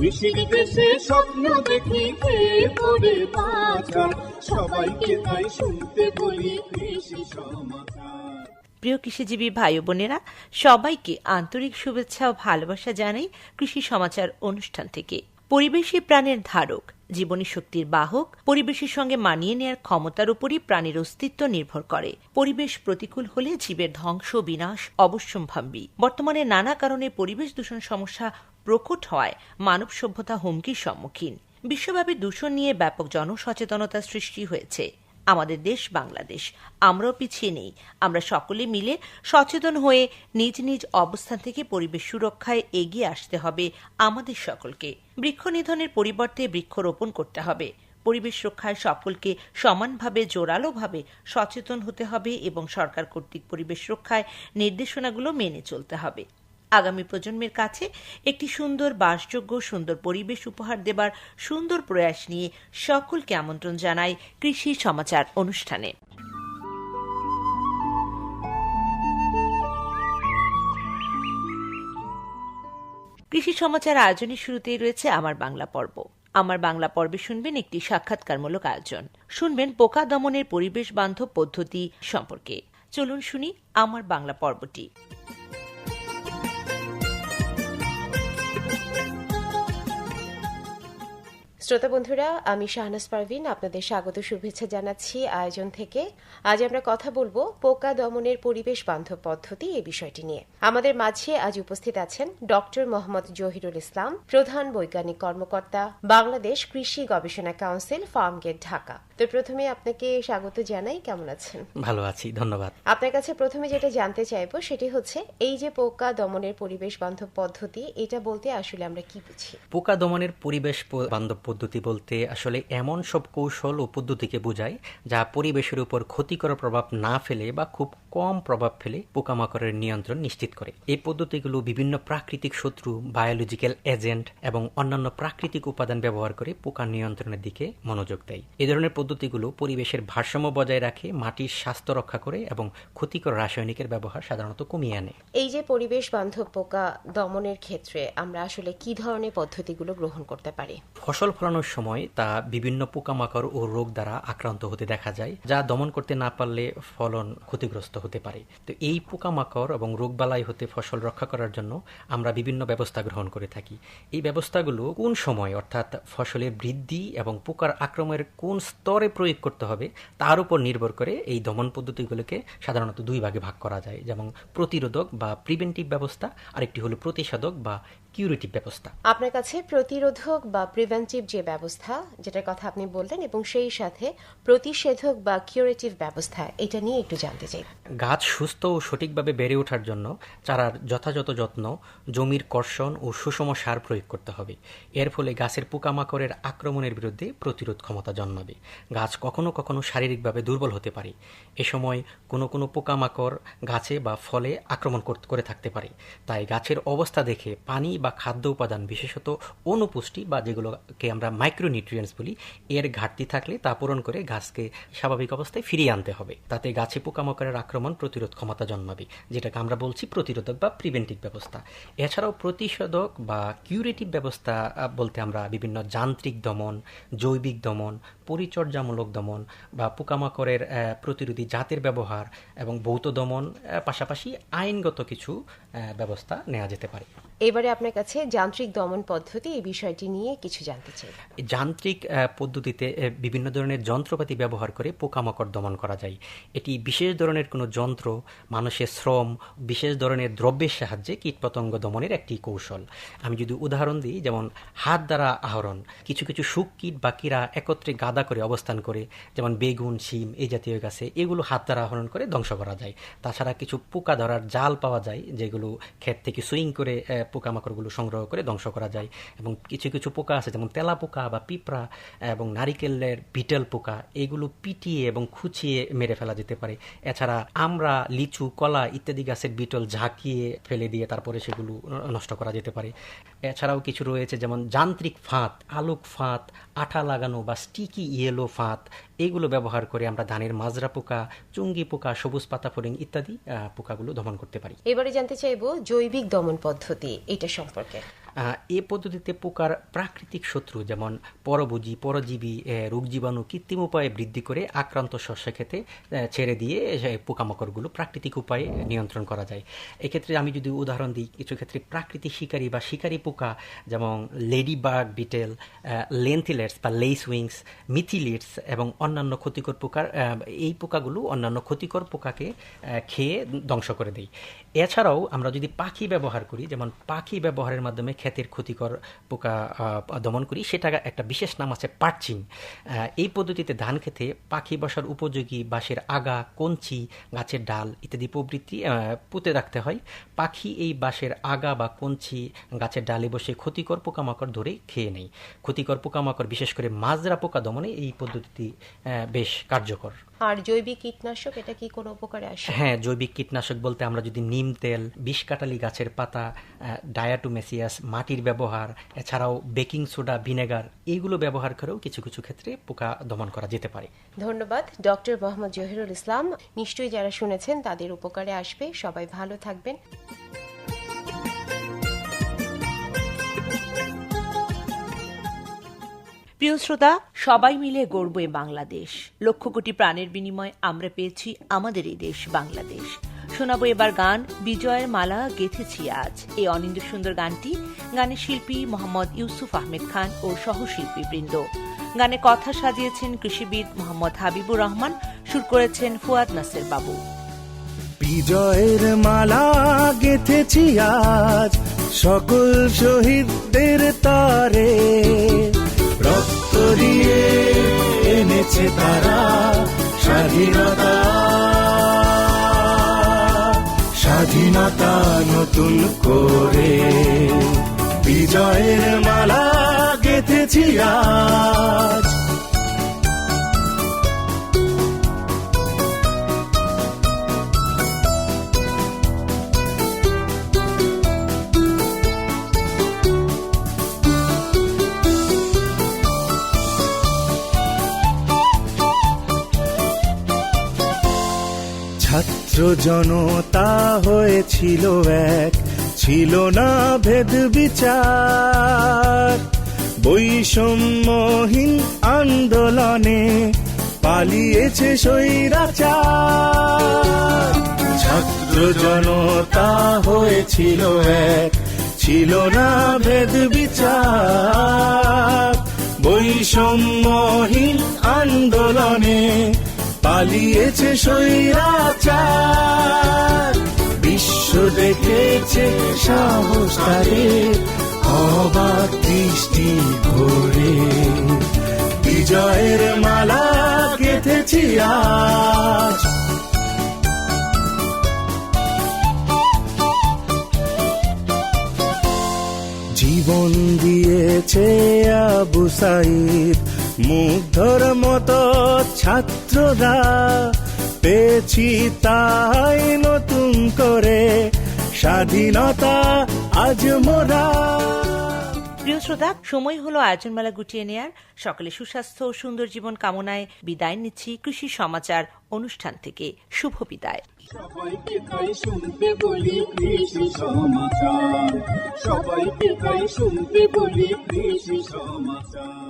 কৃষির দেশে স্বপ্ন দেখি খেয়ে পড়ে বাঁচার, সবাইকে তাই শুনতে বলি কৃষি সমাচার। প্রিয় কৃষিজীবী ভাই বোনেরা, সবাইকে আন্তরিক শুভেচ্ছা ও ভালোবাসা জানাই কৃষি সমাচার অনুষ্ঠান থেকে। পরিবেশই প্রাণের ধারক, জীবনী শক্তির বাহক। পরিবেশের সঙ্গে মানিয়ে নেয়ার ক্ষমতার উপরই প্রাণীর অস্তিত্ব নির্ভর করে। পরিবেশ প্রতিকূল হলে জীবের ধ্বংস বিনাশ অবশ্যম্ভাবী। বর্তমানে নানা কারণে পরিবেশ দূষণ সমস্যা প্রকট হওয়ায় মানব সভ্যতা হুমকির সম্মুখীন। বিশ্বব্যাপী দূষণ নিয়ে ব্যাপক জনসচেতনতার সৃষ্টি হয়েছে। আমাদের দেশ বাংলাদেশ, আমরাও পিছিয়ে নেই। আমরা সকলে মিলে সচেতন হয়ে নিজ নিজ অবস্থান থেকে পরিবেশ সুরক্ষায় এগিয়ে আসতে হবে আমাদের সকলকে। বৃক্ষ নিধনের পরিবর্তে বৃক্ষরোপণ করতে হবে। পরিবেশ রক্ষায় সকলকে সমানভাবে জোরালোভাবে সচেতন হতে হবে এবং সরকার কর্তৃক পরিবেশ রক্ষায় নির্দেশনাগুলো মেনে চলতে হবে। আগামী প্রজন্মের কাছে একটি সুন্দর বাসযোগ্য সুন্দর পরিবেশ উপহার দেবার সুন্দর প্রয়াস নিয়ে সকলকে আমন্ত্রণ জানাই কৃষি সমাচার অনুষ্ঠানে। কৃষি সমাচার আয়োজনের শুরুতেই রয়েছে আমার বাংলা পর্ব। আমার বাংলা পর্বে শুনবেন একটি সাক্ষাৎকারমূলক আয়োজন। শুনবেন পোকা দমনের পরিবেশ বান্ধব পদ্ধতি সম্পর্কে। চলুন শুনি আমার বাংলা পর্বটি। শ্রোতা বন্ধুরা, আমি শাহনাজ পারভিন আপনাদের স্বাগত শুভেচ্ছা জানাচ্ছি আয়োজন থেকে। আজ আমরা কথা বলবো পোকা দমনের পরিবেশ বান্ধব পদ্ধতি এই বিষয়টি নিয়ে। আমাদের মাঝে আজ উপস্থিত আছেন ডক্টর মোহাম্মদ জহিরুল ইসলাম, প্রধান বৈজ্ঞানিক কর্মকর্তা, বাংলাদেশ কৃষি গবেষণা কাউন্সিল, ফার্মগেট, ঢাকা। তো প্রথমে আপনাকে স্বাগত জানাই। কেমন আছেন? ভালো আছি, ধন্যবাদ। আপনার কাছে প্রথমে যেটা জানতে চাইবো সেটি হচ্ছে, এই যে পোকা দমনের পরিবেশ বান্ধব পদ্ধতি, এটা বলতে আসলে আমরা কি বুঝি? পোকা দমনের পরিবেশ বান্ধব পদ্ধতি বলতে আসলে এমন সব কৌশল ও পদ্ধতিকে বোঝায় যা পরিবেশের উপর ক্ষতিকর প্রভাব না ফেলে বা খুব কম প্রভাব ফেলে পোকামাকড়ের নিয়ন্ত্রণ নিশ্চিত করে। এই পদ্ধতিগুলো বিভিন্ন প্রাকৃতিক শত্রু, বায়োলজিক্যাল এজেন্ট এবং অন্যান্য প্রাকৃতিক উপাদান ব্যবহার করে পোকা নিয়ন্ত্রণের দিকে মনোযোগ দেয়। এই ধরনের পদ্ধতিগুলো পরিবেশের ভারসাম্য বজায় রাখে, মাটির স্বাস্থ্য রক্ষা করে এবং ক্ষতিকর রাসায়নিকের ব্যবহার সাধারণত কমিয়ে আনে। এই যে পরিবেশ বান্ধব পোকা দমনের ক্ষেত্রে আমরা আসলে কি ধরনের পদ্ধতিগুলো গ্রহণ করতে পারি? ফসল ফলানোর সময় তা বিভিন্ন পোকামাকড় ও রোগ দ্বারা আক্রান্ত হতে দেখা যায়, যা দমন করতে না পারলে ফলন ক্ষতিগ্রস্ত হতে পারে। তো এই পোকামাকড় এবং রোগবালাই হতে ফসল রক্ষা করার জন্য আমরা বিভিন্ন ব্যবস্থা গ্রহণ করে থাকি। এই ব্যবস্থাগুলো কোন সময়, অর্থাৎ ফসলের বৃদ্ধি এবং পোকার আক্রমণের কোন স্তরে প্রয়োগ করতে হবে তার উপর নির্ভর করে এই দমন পদ্ধতিগুলোকে সাধারণত দুই ভাগে ভাগ করা যায়, যেমন প্রতিরোধক বা প্রিভেন্টিভ ব্যবস্থা, আরেকটি হলো প্রতিষেধক বা কিউরেটিভ ব্যবস্থা। আপনার কাছে প্রতিরোধক বা প্রিভেন্টিভ যে ব্যবস্থা যেটার কথা আপনি বললেন এবং সেই সাথে প্রতিষেধক বা কিউরেটিভ ব্যবস্থা, এটা নিয়ে একটু জানতে চাই। গাছ সুস্থ ও সঠিকভাবে বেড়ে ওঠার জন্য চারার যথাযথ যত্ন, জমির কর্ষণ ও সুষম সার প্রয়োগ করতে হবে। এর ফলে গাছের পোকামাকড়ের আক্রমণের বিরুদ্ধে প্রতিরোধ ক্ষমতা জন্মাবে। গাছ কখনো কখনো শারীরিকভাবে দুর্বল হতে পারে। এ সময় কোনো কোনো পোকামাকড় গাছে বা ফলে আক্রমণ করে থাকতে পারে। তাই গাছের অবস্থা দেখে পানি বা খাদ্য উপাদান, বিশেষত অনুপুষ্টি বা যেগুলোকে আমরা মাইক্রোনিউট্রিয়েন্টস বলি, এর ঘাটতি থাকলে তা পূরণ করে গাছকে স্বাভাবিক অবস্থায় ফিরিয়ে আনতে হবে। তাতে গাছে পোকামাকড়ের আক্রমণ প্রতিরোধ ক্ষমতা জন্মাবে, যেটাকে আমরা বলছি প্রতিরোধক বা প্রিভেন্টিভ ব্যবস্থা। এছাড়াও প্রতিষেধক বা কিউরেটিভ ব্যবস্থা বলতে আমরা বিভিন্ন যান্ত্রিক দমন, জৈবিক দমন, পরিচর্যামূলক দমন বা পোকামাকড়ের প্রতিরোধী জাতের ব্যবহার এবং ভৌত দমন, পাশাপাশি আইনগত কিছু ব্যবস্থা নেওয়া যেতে পারে। এবারে আপনার কাছে যান্ত্রিক দমন পদ্ধতি এই বিষয়টি নিয়ে কিছু জানতে চাই। যান্ত্রিক পদ্ধতিতে বিভিন্ন ধরনের যন্ত্রপাতি ব্যবহার করে পোকামাকড় দমন করা যায়। এটি বিশেষ ধরনের কোনো যন্ত্র, মানুষের শ্রম, বিশেষ ধরনের দ্রব্যের সাহায্যে কীটপতঙ্গ দমনের একটি কৌশল। আমি যদি উদাহরণ দিই, যেমন হাত দ্বারা আহরণ। কিছু কিছু শুক কীট বা কীরা একত্রে গাদা করে অবস্থান করে, যেমন বেগুন, শিম এই জাতীয় গাছে, এগুলো হাত দ্বারা আহরণ করে ধ্বংস করা যায়। তাছাড়া কিছু পোকা ধরার জাল পাওয়া যায়, যেগুলো ক্ষেত থেকে সুইং করে পোকামাকড়গুলো সংগ্রহ করে ধ্বংস করা যায়। এবং কিছু কিছু পোকা আছে, যেমন তেলা পোকা বা পিঁপড়া এবং নারিকেলের বিটেল পোকা, এগুলো পিটিয়ে এবং খুঁচিয়ে মেরে ফেলা যেতে পারে। এছাড়া আমরা, লিচু, কলা ইত্যাদি গাছের বিটল ঝাঁকিয়ে ফেলে দিয়ে তারপরে সেগুলো নষ্ট করা যেতে পারে। এছাড়াও কিছু রয়েছে, যেমন যান্ত্রিক ফাঁদ, আলোক ফাঁদ, আঠা লাগানো বা স্টিকি ইয়েলো ফাঁদ, এগুলো ব্যবহার করে আমরা ধানের মাজরা পোকা, চুঙ্গি পোকা, সবুজ পাতা ফড়িং ইত্যাদি পোকাগুলো দমন করতে পারি। এবারে জানতে চাইবো জৈবিক দমন পদ্ধতি, এটা সম্পর্কে। এই পদ্ধতিতে পোকার প্রাকৃতিক শত্রু যেমন পরজীবী রোগ জীবাণু কৃত্রিম উপায়ে বৃদ্ধি করে আক্রান্ত শস্য খেতে ছেড়ে দিয়ে পোকামাকড়গুলো প্রাকৃতিক উপায়ে নিয়ন্ত্রণ করা যায়। এক্ষেত্রে আমি যদি উদাহরণ দিই, কিছু ক্ষেত্রে প্রাকৃতিক শিকারী বা শিকারী পোকা যেমন লেডিবাগ বিটেল, লেন্থিলেটস বা লেস উইংস, মিথিলিটস এবং অন্যান্য ক্ষতিকর পোকার এই পোকাগুলো অন্যান্য ক্ষতিকর পোকাকে খেয়ে ধ্বংস করে দেয়। এছাড়াও আমরা যদি পাখি ব্যবহার করি, যেমন পাখি ব্যবহারের মাধ্যমে ক্ষেতের ক্ষতিকর পোকা দমন করি, সেটা একটা বিশেষ নাম আছে পার্চিং। এই পদ্ধতিতে ধান খেতে পাখি বসার উপযোগী বাঁশের আগা, কঞ্চি, গাছের ডাল ইত্যাদি প্রভৃতি পুঁতে রাখতে হয়। পাখি এই বাঁশের আগা বা কঞ্চি গাছের ডালে বসে ক্ষতিকর পোকামাকড় ধরে খেয়ে নেয়। ক্ষতিকর পোকামাকড় বিশেষ করে মাজরা পোকা দমনে এই পদ্ধতিটি বেশ কার্যকর। আর জৈবিক কীটনাশক, এটা কি কোনো উপকারে আসে? হ্যাঁ, জৈবিক কীটনাশক বলতে আমরা যদি নিম তেল, বিষকাটালি গাছের পাতা, ডায়াটোমেসিয়াস, মাটির ব্যবহার, এছাড়াও বেকিং সোডা, ভিনেগার এইগুলো ব্যবহার করেও কিছু কিছু ক্ষেত্রে পোকা দমন করা যেতে পারে। ধন্যবাদ ডক্টর মোহাম্মদ জহিরুল ইসলাম। নিশ্চয়ই যারা শুনেছেন তাদের উপকারে আসবে। সবাই ভালো থাকবেন। প্রিয় শ্রোতা, সবাই মিলে গড়বে বাংলাদেশ। লক্ষ কোটি প্রাণের বিনিময়ে আমরা পেয়েছি আমাদের এই দেশ বাংলাদেশ। শোনাবো এবার গান বিজয়ের মালা গেঁথেছি আজ। এই অনিন্দ সুন্দর গানটি গানের শিল্পী মোহাম্মদ ইউসুফ আহমেদ খান ও সহশিল্পী বৃন্দ। গানে কথা সাজিয়েছেন কৃষিবিদ মোহাম্মদ হাবিবুর রহমান, সুর করেছেন ফুয়াদ নাসের বাবু। বিজয়ের মালা গেঁথেছি আজ সকল শহীদদের তরে, রক্ত দিয়ে এনেছে তারা স্বাধীনতা, স্বাধীনতা নতুন করে। বিজয়ের মালা গেঁথেছি আজ। ছাত্র জনতা হয়েছিল এক, ছিল না ভেদ বিচার, বৈষম্যহীন আন্দোলনে পালিয়েছে স্বৈরাচার। ছাত্র জনতা হয়েছিল এক, ছিল না ভেদ বিচার, বৈষম্যহীন আন্দোলনে পালিয়েছে স্বৈরাচার। বিশ্ব দেখেছে সাহস তাদের অবাক দৃষ্টি ভরে। বিজয়ের মালা গেঁথেছি আজ। জীবন দিয়েছে আবু সাঈদ, মুগ্ধর মতো ছাত্ররা পেয়েছি তাই নতুন করে স্বাধীনতা আজ মোরা। প্রিয় শ্রোতা, সময় হলো আয়োজনমালা গুটিয়ে নেয়ার। সকলে সুস্বাস্থ্য ও সুন্দর জীবন কামনায় বিদায় নিচ্ছি কৃষি সমাচার অনুষ্ঠান থেকে। শুভ বিদায়। সবাইকে তাই শুনতে বলি কৃষি সমাচার, সবাইকে তাই শুনতে বলি কৃষি সমাচার।